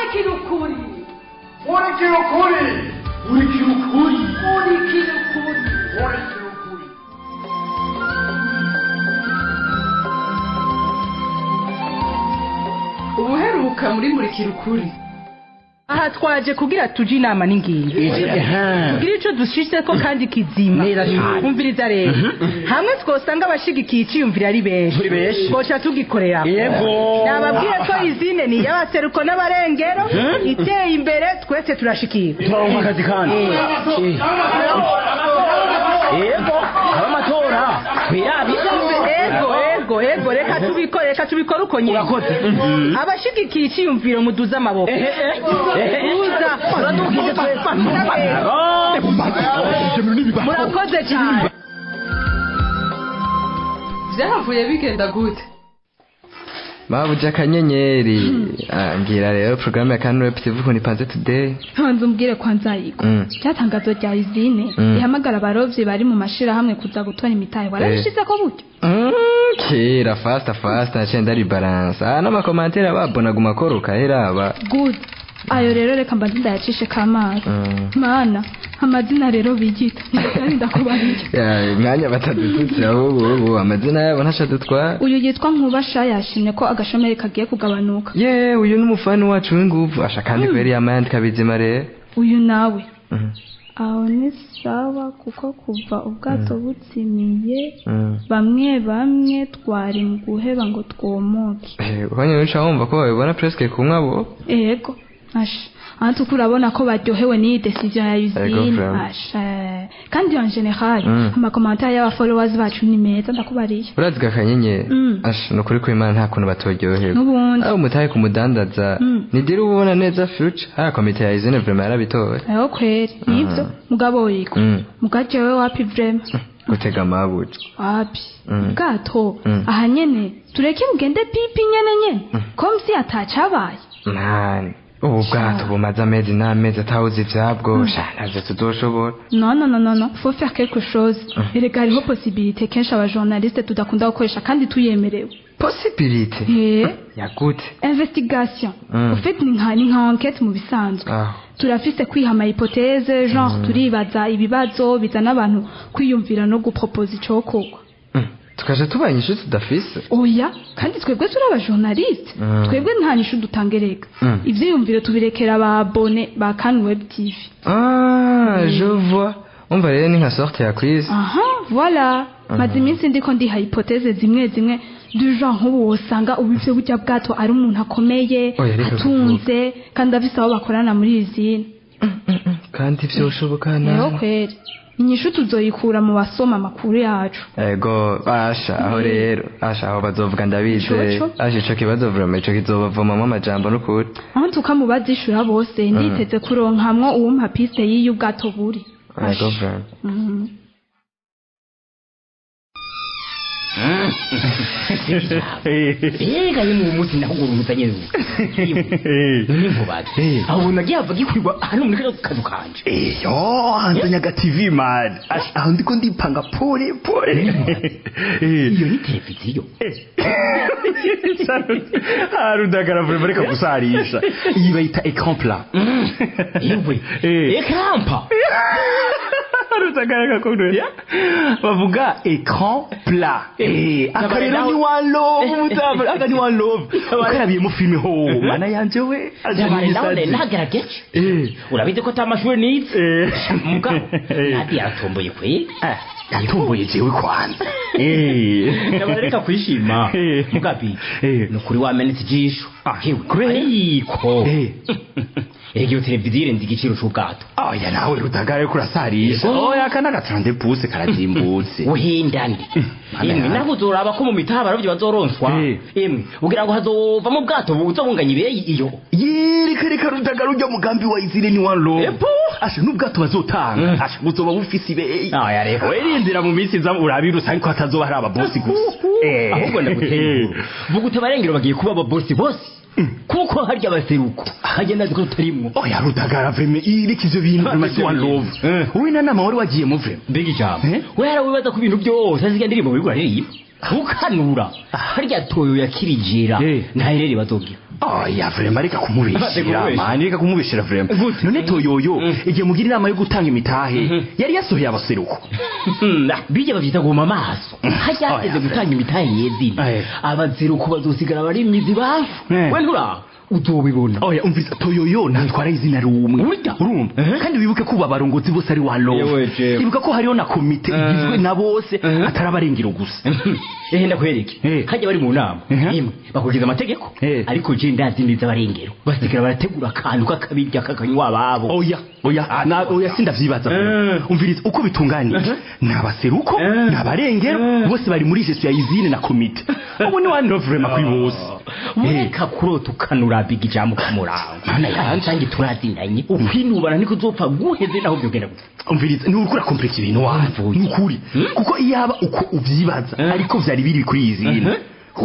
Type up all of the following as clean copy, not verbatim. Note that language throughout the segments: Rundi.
murikira ukuri murikira ukuri murikira ukuri murikira ukuri murikira ukuri. ubuheruka muri murikira ukuri. Aha twaje kugira tuje inama n'ingingo kugira ico dushitse ko kandi kizima kumviriza rero hamwe twosanga abashigikiye iciyumvira ari benshi koca tugikorera nababwiye ko izine ni y'abaseruko n'abarengero iteye imbere twese turashikira turonka akazi kandi yego amatora ego reka tubikore uko nyine abashigikiye iciyumviro muduza amaboko murakoze cyane. Vyahavuye bigenda gute? Babuja akanyenyeri ngira rero programme ya Kanure Pitivuko ni panze today. Hanze umbwire kwanza yiko cyatangazo rya izine ihamagara abarovyi bari mu mashira hamwe kuza gutora imitahe warabishize ko buryo kera fast nacenda ari balance n'ama commentaires ababona gumakoroka heraba good. Ayo rero reka mbanze ndayacishe kamazi mana amazina rero bigita kandi ndakubariye mwanya batadutse aho amazina yabo ntashadutwa. Uyu yitwa Nkubasha yashimye ko agashomeri kagiye kugabanuka. Uyu n'umufani wacu w'inguvu asha kandi kweri yamandi kabizima rero. Uyu nawe aho ni sawa kuko kuva ubwato butsimiye bamwe twari mu guheba ngo twomoke. Kwanya wica wumva ko babibona presque kumwe abo. Yego Antu kurabona ko baryohewe ni decision ya Yuzine kandi en general ama commentaires y'aba followers bacu ni meza ndakubariye. Uraziga kanyenye no kuri kwimana nta kuntu batoryohewe. Aho mutaye kumudandaza ni diri ubona neza future ha komite ya Yuzine vraiment yarabitoye. Ayo kweri nivyo mugabo yiko mugaje we wapi vraiment gutega amabuye wapi gato aha nyene tureke mugende pipi nyene comme si atacabaye man. Ubu bwato bumaze amezi n'amezi atawuzi ivyabwo naze tuzoshobora. Non faut faire quelque chose. Erega hariho possibilité kenshi aba journaliste tudakunda gukoresha kandi tuyemerewe. Possibilité ya gute? Investigation au fait ni nka enquête mu bisanzwe turafise kwiha ama hypothèse genre turibaza ibibazo bizana abantu kwiyumvira no gupropose icokogwa tukaje tubanye inshuti tudafise. Oya kandi twebwe turi aba journaliste twebwe nta nishu dutangereka ivyiyumviro tubirekera aba abone ba Kan Web TV. Je vois. Umva rero ni nka sorte ya quiz. Voilà maze iminsi ndiko ndi hypothèse zimwe du genre nk'ubu wosanga ubivye burya bwato ari umuntu akomeye atunze kandi afise aho bakorana muri izine kandi vyoshoboka na. Yo kweri inyishu tuzoyikura mu basoma makuru yacu. Ego aho rero aho bazovuga ndabize ico kibazo vraiment ico kizobavomamo amajambo n'ukuri aho tukamubazishura bose nditeze kuronkamwo uwumpa piste y'iyo ubwato buri. Ego vraiment Ega yimu umuti ndakugura umutanye ruko. Ni mvubaze. Aho nagiye ava gikwirwa hano muri kazu kanje. Hanzanya ga TV man. Aho ndiko ndipanga pole. Iyo ni televiziyo. Arudagara vraiment reka gusarisha. Iyi bayita écran plat. Yewe. Écran plat. Arudagara gakondo. Bavuga écran plat. Akarero ni one love mutaba aka ni one love ukarabiye mu filme ho mana yanje we aje nagerageje urabize ko tamashuri nize mugabo nati yatomboye kwe yatomboye jewe kwanza nabareka kwishima mugabi no kuri wamenetse ijisho ariko Ego televiziyo ndi igiciro cy'ubwato. Oya nawe rutagare kurasarisha. Oya kana gatrande puse karazimbutse. Uhindandi. Imwe nabuzoraba ko mu mitaha baravye bazoronswa. Imwe ugira ngo hazova mu bwato buzobunganya ibeyi iyo. Reka rutagare ujya mugambi wa izire ni one love. Asha n'ubwato bazotanga. Asha buzoba bufise ibeyi. Oya reka werindira mu minsi nza urabira usanga ko hatazoba hari ababosi gusa. Ahubwo ndaguteye. Bugute barengero bagiye kuba ababosi bose. Kuko harya baseruko hagenda ziko turimwo oya rutagara vreme irikizo bintu rumasi one love wina nama wari wagiye mu vreme mbega ijambo we wibaza ku bintu byose azige ndirimbo bigura riri ukanura harya toyo yakirijera ntaherere bazogira oya vrema reka kumubishira mani reka kumubishira vrema none toyoyo igihe mugira inama yo gutanga imitahe yari yasohoye abaseruko bijye bavyita guma amaso hajyageze gutanga imitahe yezina abaseruko bazosigara bari imizi bafu we ntura utobibona oya umvisa toyoyo ntantwara izina rumwe urumva kandi wibuke ko babarongozi bose ari wa love ibuka ko hariho na komite igizwe na bose atarabarengero gusa ndakwereke hajya bari mu nama imwe bakurikiza amategeko ariko je ndazi neza barengero basigara barategura akantu kakabirya kakanywa babo oya sindavyibaza umviriza uko bitunganije nabaseruko nabarengero bose bari muri gestion ya izine na komite ubu ni one love vraiment kuri bose ureka kurota ukanurabiga ijambo kamuraho mana yanjye turazindanye ukwinubana niko uzopfa guheze naho byogenda gute umviriza ni ukura complex ibintu wavuye nukuri kuko iyaba uko uvyibaza ariko vyari biri kuri izine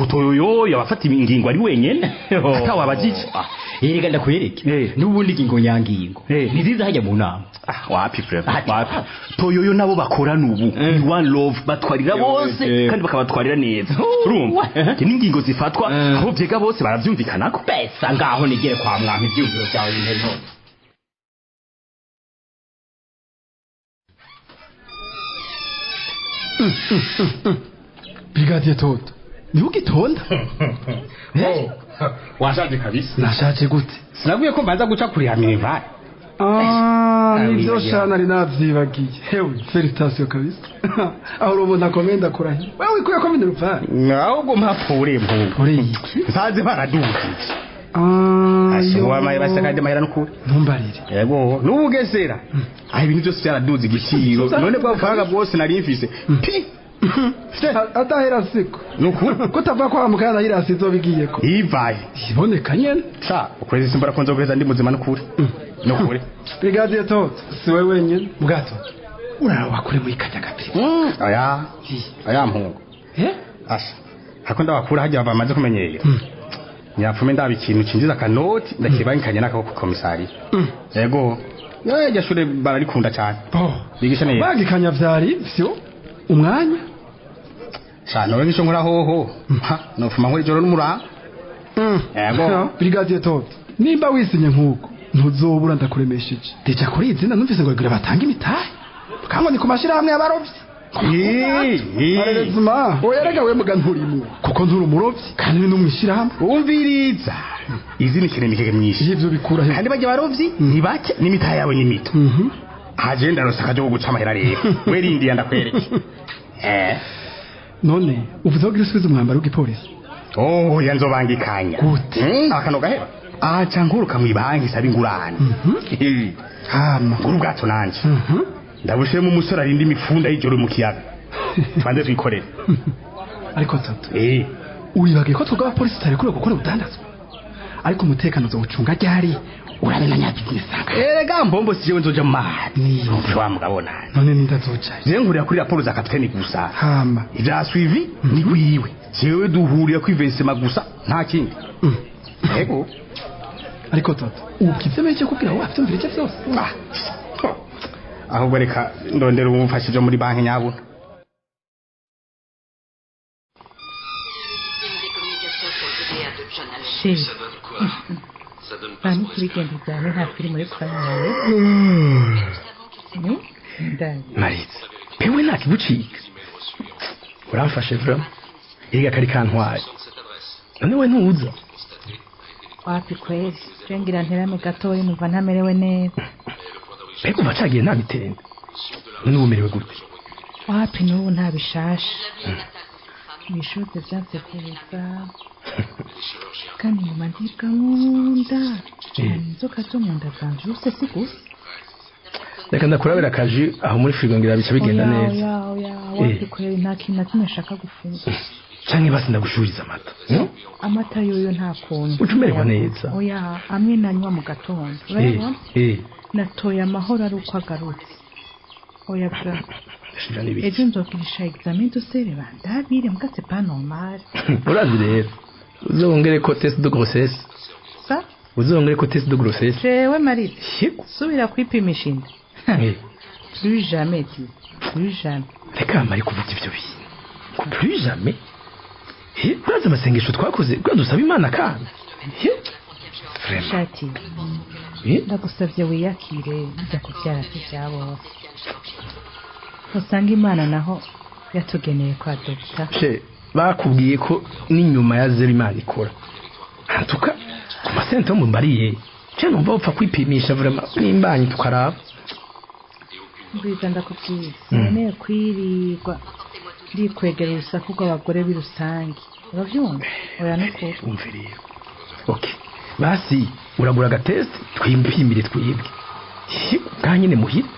utoyoyo yabafata ingingo ari wenyene atawa abajije erega ndakwereke nubundi ingingo nyangingo niziza hajya mu nama wapi wapi toyoyo nabo bakora nubu ni one love batwarira bose kandi bakabatwarira neza urumva ni ingingo zifatwa aho byega bose baravyumvikanako pesa ngaho nigere kwa mwami ivyumviro byawe binteri hose Brigadier Toto ni ugitonda washaje kabisa nashaje gute sinaguye ko mbanza guca kuri hameva nivyo shana rinavyibagiye hewe felicitation kabisa aho urubona komenda kurahi wewe ikuye komenda rupfa ahubwo mpapure nsaze baradukije ashuwa maye basakade mahera nukuri ntumbarire yego nubugesera aho ibintu byose byaraduze igiciro none bwa faranga bwose nari mfise atahera siko nukuri kutava kwa mukana yirasi zobigiye ko ivaye iboneka nyene ukwezi simbara konzo kweza ndi muzima nukuri nukuri Brigadier Toto si wewe wenyene bwato urara wakure muri kanyagapiri aya mpungu hakunda wakura hajya bamaze kumenyera nyapfume ndaba ikintu cinjiza kanoti ndakibankanya nako ku komisari yego yajya shure bararikunda cyane bigisha neza bagikanya vyari vyo umwanya cyane we ngisho nkora hoho nofuma nkora ijoro n'umura yego Brigadier Toto nimba wisinye nkuko ntuzobura ndakuremesheje deja kuri izina numvise ngo gira batanga imitahe kango ni kumashira hamwe y'abarovyi arezuma oyerega we muga nturimu kuko nturi umurovyi kandi n'umwishira hamwe umviriza izi ni kiremike myinshi ivyo bikura he kandi bajya barovyi ni bake n'imitahe yawe ni mito agenda rosaka cyo guca amahera rero we rindi yandakwereke none uvuze ko gisubije umwambaro w'igipolisi yanzobangikanya gute akano gahera aca nkuruka mu banki sabi ngurane hama nguru bwato nanje ndabushire mu musora rindi mifunda y'ijoro mu kiyaga twanze twikorera ariko Toto uribagiye ko twuga abapolisi tari kure gukora ubutandazwa ariko umutekano uzowucunga ryari urabena nyabigisanga erega mbombo sijewe nzoja mari wa mugabona none nindazoja je ngurira kuri raporo za kapiteni gusa hama ivya suivi ni wiwe jewe duhurira ku investment gusa nta kindi yego ariko Toto ukize meke kugira ngo afite mbere byose ahubwo reka ndondera umufashije muri banki nyabuna Bani kubigenda cyane nta filime muri kwayawe Maritse pewe nakigucika uramfashe vraiment iriga kari kantwaye none we ntuza wapi kweli cengira nterame gatoyi numva ntamerewe neza Beko bacagiye nabitende none umerewe gute wapi n'ubu ntabishasha ibishute byanse kuza kandi nyuma ndibwa munda inzoka zo mu nda zanje use sigusa reka ndakurabira akaji aho muri frigo ngira bica bigenda neza wapi kweli nta kintu na kimwe nshaka gufunga canke basi ndagushuriza amata amata yoyo nta kuntu ucumererwa neza oya amwe nanywa mu gatondo urabona natoye amahoro ari uko agarutse oya bra ejo nzokirisha examen dosere bandabire mugase pas normal urazi rero uzongere ko test de grossesse sa uzongere ko test de grossesse jewe marite subira kwipimisha inda plus jamais plus jamais reka mari kuvuga ivyo bintu plus jamais urazi amasengesho twakoze bwa dusaba imana kandi shati ndagusabye wiyakire bijya kubyara byabo usanga imana naho yatugeneye kwa dogita bakubwiye ko n'inyuma ya zero imana ikora tuka ku masente mu mbariye cyo numva upfa kwipimisha vraiment n'imbanyi tukaraba ngwiza ndakubwiye none kwirirwa ndikwegera urusaku rw'abagore b'irusange urabyumva oya nukuri umviriye okay basi uragura agatest twimpimire twibwe bwa nyine muhira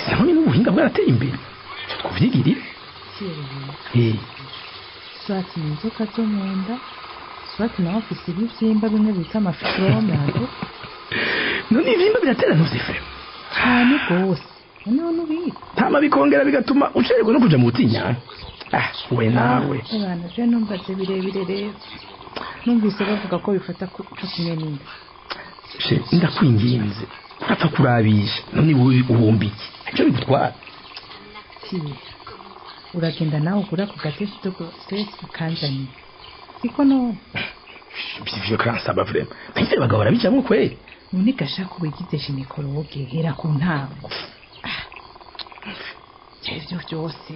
sinabonye n'ubuhinga bwarateye imbere twuvyigirire swati inzoka zo mu nda swati nawe afise ibivyimba bimwe bita amafibrome none ivyimba biratera ntuzifre cyane rwose none ubizi tama bikongera bigatuma ucererwa no kuja mu butinyana we nawe abana je numvaze birebire rero numvise bavuga ko bifata co kimwe n'inda ndakwinginze urapfa kurabisha none wowe ubumbiki icyo bigutwara uragenda nawe ugura ku gatesi kanzanye siko none bivyo kansaba vraiment nahise bagabo barabicamwe kweli none gashaka ubigize ginekologe hera ku ntango ivyo byose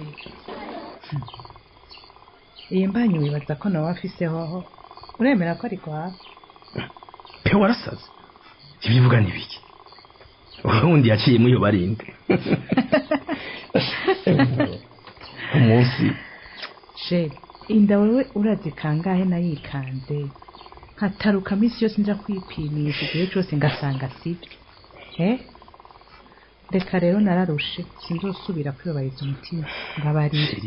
iyi mbanyi wibaza ko nawe afiseho aho uremera ko ari kwawe pe warasaze ibyo uvuga ni biki ubundi yaciye muri iyo barinde umunsi sheri inda wewe urazi kangahe nayikanze nkataruka minsi yose nja kwipimisha igihe cyose ngasanga sibyo reka rero nararushe sinzosubira kwibabariza umutima ngabarire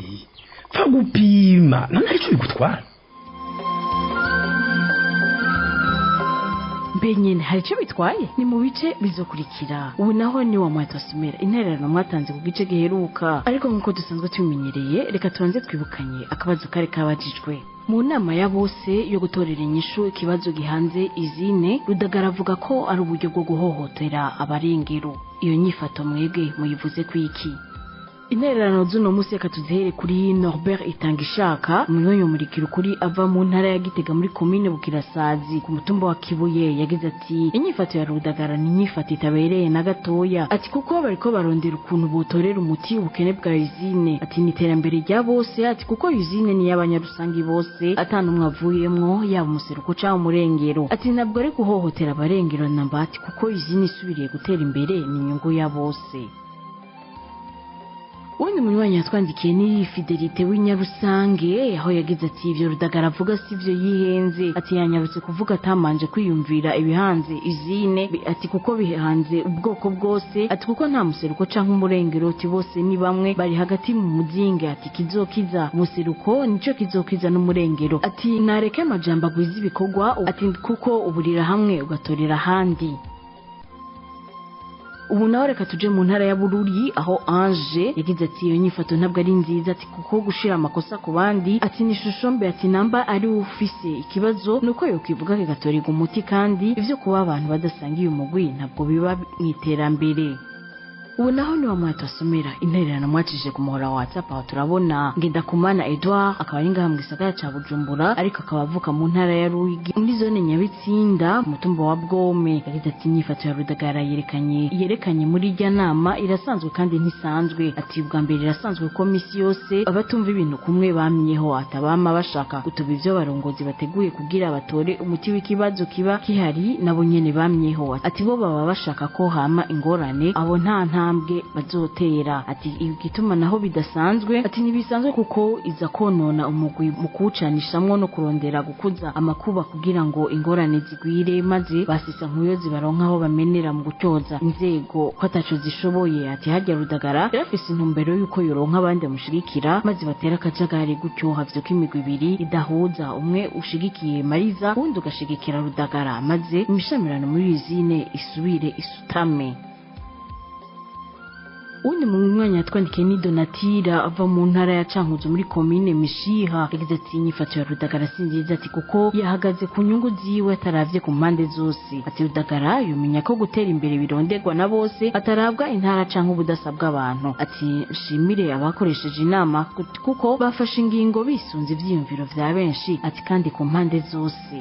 pfa gupima none aricyo bigutwara nyine hari icyo bitwaye ni mu bice bizokurikira ubu naho ni wa mwatosomera intererano mwatanze ku gice giheruka ariko nk'uko dusanzwe tubimenyereye reka tubanze twibukanye akabazo kari kabajijwe mu nama ya bose yo gutorera inyishu ikibazo gihanze izine Rudagara avuga ko ari uburyo bwo guhohotera abarengero iyo nyifato mwebwe muyivuze kwiki intererano z'uno munsi reka tuzihere kuri Norbert Itangishaka umwanya murikira ukuri ava mu ntara ya Gitega muri commune Bukirasazi ku mutumba wa Kibuye yagize ati inyifato ya Rudagara ni inyifato itabereye na gatoya ati kuko bariko barondera ukuntu botorera umuti ubukene bwa izine ati ni iterambere rya bose ati kuko izine ni y'abanyarusangi bose atanumwe avuyemwo yaba umuseruko cyangwa umurengero ati nabwo ari guhohotera abarengero namba ati kuko izine isubiriye gutera imbere ni inyungu ya bose. Undi munywanyi yatwandikiye ni Fidelite w'Inyarusange aho yagize ati ivyo Rudagara avuga sivyo yihenze ati yanyarutse kuvuga atamanje kwiyumvira ibihanze izine ati kuko bihanze ubwoko bwose ati kuko nta museruko canke umurengero ati bose ni bamwe bari hagati mu muzinge ati kizokiza umuseruko nico kizokiza n'umurengero ati nareke amajambo agwiza ibikorwa ati kuko uburira hamwe ugatorera handi. Ubu nawe reka tuje mu ntara ya Bururi aho Ange yagize ati iyo nyifato ntabwo ari nziza ati kuko gushira amakosa ku bandi ati ni shusho mbe ati namba ari ufise ikibazo nuko yo kwivuga kigatorega umuti kandi ivyo kuba abantu badasangiye umugwi ntabwo biba mwiterambere. Ubu naho ni wa mwatosomera intererano mwacishije ku muhora wa WhatsApp aho turabona Ngendakumana Edouard akaba ari ngaha mu gisagara ca Bujumbura ariko akaba avuka mu ntara ya Ruyigi muri zone Nyabitsinda umutumba wa Bwome yagize ati inyifato ya Rudagara yerekanye muri irya nama irasanzwe kandi ntisanzwe ati ubwa mbere irasanzwe ko misi yose abatumva ibintu kumwe bamyeho atabama bashaka gutuba ivyo barongozi bateguye kugira batore umuti w'ikibazo kiba kihari nabo nyene bamyeho ati bo baba bashaka ko hama ingorane abo nta ntambwe bazotera ati igituma naho bidasanzwe ati nibisanzwe kuko iza konona umugwi mu kucanishamwo no kurondera gukuza amakuba kugira ngo ingorane zigwire maze basisa nkuyo zibaronka aho bamenera mu gucyoza inzego ko ataco zishoboye ati hajya Rudagara yarafise intumbero yuko yoronka abandi mushigikira maze batera akajagari gucyo havyo k'imigwi ibiri idahuza umwe ushigikiye Mariza undi ugashigikira Rudagara maze imishamirano muri izine isubire isutame. Undi mu mwanya yatwandikiye ni Donatira ava mu ntara ya Cankuzo muri commune Mishiha yagize ati inyifato ya Rudagara sinziza ati kuko yahagaze ku nyungu ziwe ataravye ku mpande zose ati Rudagara yomenya ko gutera imbere bironderwa na bose atarabwa intara canke ubudasa bw'abantu ati shimire abakoresheje inama kuko bafashe ingingo bisunze ivyiyumviro vya benshi ati kandi ku mpande zose.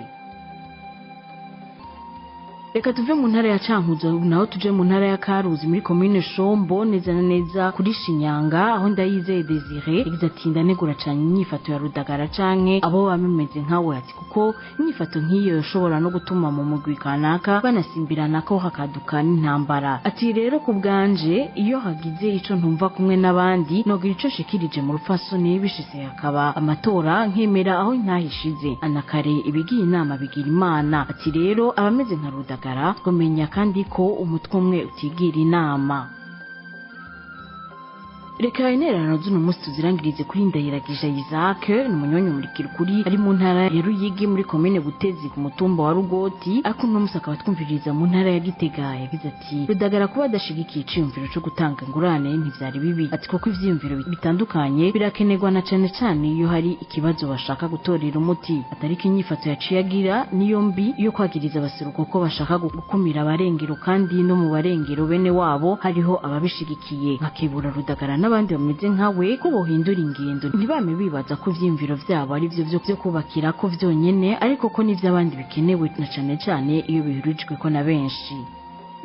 reka tuve mu ntara ya Cankuzo naho tuje mu ntara ya Karuzi muri commune Shombo neza na neza kuri Shinyanga aho Ndayizeye Desire yagize ati ndanegura cyane inyifato ya Rudagara canke abo bamemeze nkawe ati kuko inyifato nk'iyo yoshobora no gutuma mu mugwi kanaka banasimbirana ko hakaduka n'intambara ati rero ku bwanje iyo hagize ico ntumva kumwe n'abandi nogira ico shikirije mu rupfasoni bishise hakaba amatora nkemera aho ntahishize anakare ibigiye inama bigira imana ati rero abameze nka Rudagara kumenya kandi ko umutwe umwe utigira inama reka intererano z'uno munsi tuzirangirize kuri Ndayiragije Isaac ni umunyonyi murikira ukuri ari mu ntara ya Ruyigi muri commune Butezi ku mutumba wa Rugoti ariko uno munsi akaba twumviriza mu ntara ya Gitega yagize ati Rudagara kuba adashigikiye iciyumviro cyo gutanga ingurane ntivyari bibi ati kuko ivyiyumviro bitandukanye birakenerwa na cane cane iyo hari ikibazo bashaka gutorera umuti atari kinyifato yaciye agira niyo mbi yo kwagiriza abaseruko ko bashaka gukumira abarengero kandi no mu barengero bene wabo hariho ababishigikiye nkakebura Rudagara n'abandi bameze nkawe ko bohindura ingendo ntibame bibaza ko ivyimviro vyabo ari byo kubakira ko vyonyene ariko ko n'ivy'abandi bikenewe na cane cane iyo bihurijwe ko na benshi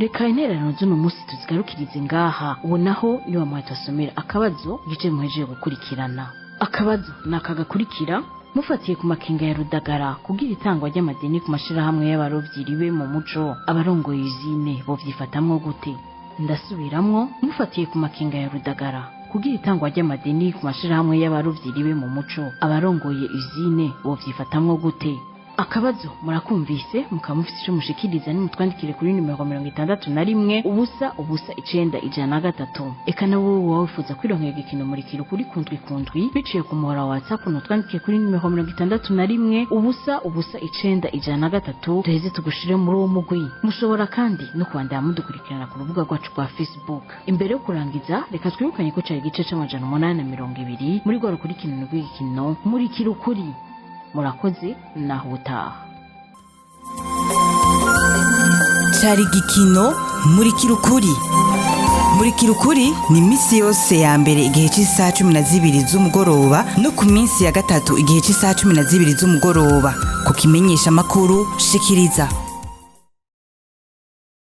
reka intererano z'uno munsi tuzigarukirize ngaha ubu naho niba mwatosomera akabazo gice muhejeje gukurikirana akabazo nakagakurikira mufatiye ku makenga ya Rudagara kugira itangwa ry'amadeni ku mashirahamwe y'abarovyi ribe mu muco abarongoye izine bo vyifatamwo gute ndasubiramwo mufatiye ku makenga ya Rudagara kugira itangwa ry'amadeni ku mashirahamwe y'abarovyi ribe mu muco abarongoye izine bo vyifatamwo gute akabazo murakumvise mukamufite ico mushikiriza ni mutwandikire kuri numero 61 ubusa ubusa 913 eka nawe wifuza kwironkera igikino murikira ukuri kundwi biciye ku muhora wa WhatsApp nutwandike kuri numero 61 ubusa ubusa 913 tuheze tugushire muri uwo mugwi mushobora kandi no kwandara mudukurikirana ku rubuga rwacu rwa Facebook imbere yo kurangiza reka twibukanye ko cari igice c'amajana 820 muri rwa rukurikirana rw'igikino murikira ukuri murakoze naho utaha cari gikino murikira ukuri murikira ukuri ni iminsi yose ya mbere igihe cy'isaha 12 z'umugoroba no ku minsi ya gatatu igihe cy'isaha 12 z'umugoroba ku kimenyesha makuru shikiriza